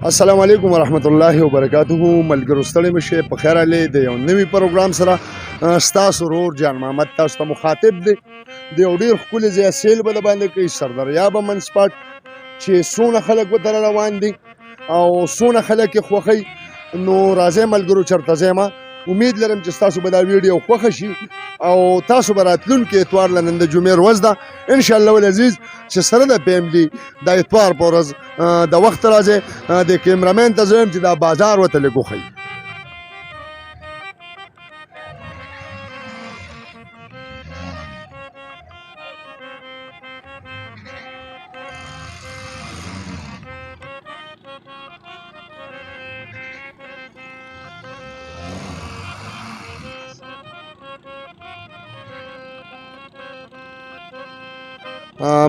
السلام علیکم ورحمت الله وبرکاته. ملګرو ستړي مشه په خیر علي د یو نوي پروګرام سره ستاسو ورور جان محمد تاسو ته مخاطب دی. د یو ډیر ښکلي ځای سیل به د باندې کوي، سردریاب من سپاټ چې څونه خلک به تر روان دي او څونه خلک یې خوښوي. نو راځئ ملګرو چېرته ځئ. امید لرم چې ستاسو به دا ویډیو خوښه شي او تاسو به راتلونکي اتوار له نن د جمعې ورځ ده انشاءالله العزیز چې سره د فیملي د اتوار په ورځ د وخت راځئ. د کیمرامین ته زه یم چې دا بازار ورته لږ وښیي.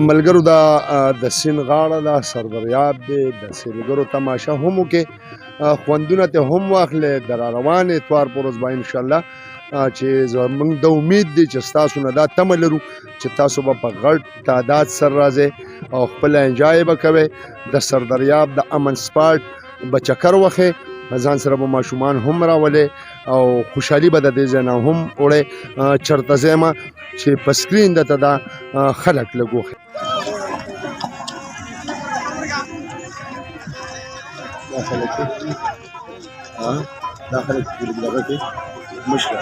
ملګرو دا د سیند غاړه ده، سردریاب دی، د سیلګرو تماشه هم وکړې، خوندونه ته هم واخلې. د را روان اتوار په ورځ به انشاءالله چې زموږ د امید دی چې ستاسو نه دا تمه لرو چې تاسو به په غټ تعداد سره راځئ او خپله انجای به کوئ. د سردریاب د امن سپاټ به چکر وښئ، ځان سره به ماشومان هم راولئ او خوشحالي به د دې ځای نه هم وړئ. چېرته ځئ چې په سکرین درته دا خلک لږ وښیي. دا خلک دا خلک دغه کې مشکل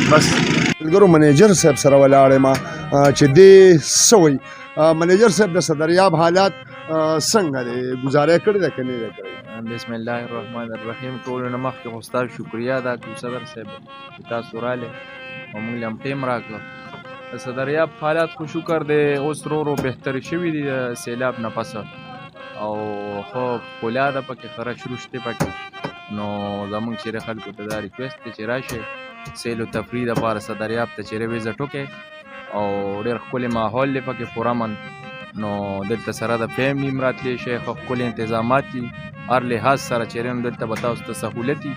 بس ملګرو منیجر صاحب سره ولاړ یم چې دې څه وایي. منیجر صاحب د سردریاب حالات څنګه دی؟ ګزاره یې کړې ده که نه یې کړې؟ بسم الله الرحمن الرحیم. ټولو نه مخکې خو ستاسو شکریه ادا کړو صدر صاحب چې تاسو راغلې او موږ له هم ټیم راکړه. د سردریاب حالات خو شکر دی اوس ورو ورو بهتر شوي دي د سیلاب نه پسه او ښه ښکلا ده پکې، ښه رش روش دی پکې. نو زموږ چیرې خلکو ته دا ریکویسټ دی چې راشئ سیل و تفریح دپاره سردریاب ته چیرې وزټ وکړئ او ډېر ښکلی ماحول دی پکې پرامن. نو دلته سره د فیملي هم راتلی شئ، ښه ښکلي انتظامات دي هر لحاظ سره، چیرې هم دلته به تاسو ته سهولت وي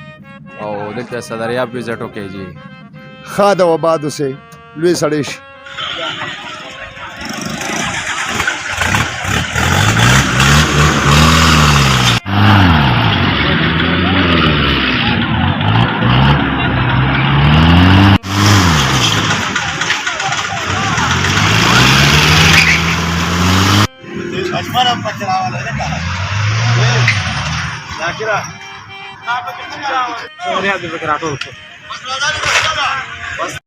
او دلته سردریاب وزټ وکړئ. جی ښه ده وباد اوسئ، لوی سړی شي. Asmaran pacaran ada kan? Ya kira. Sorry, ada bergerak tuh.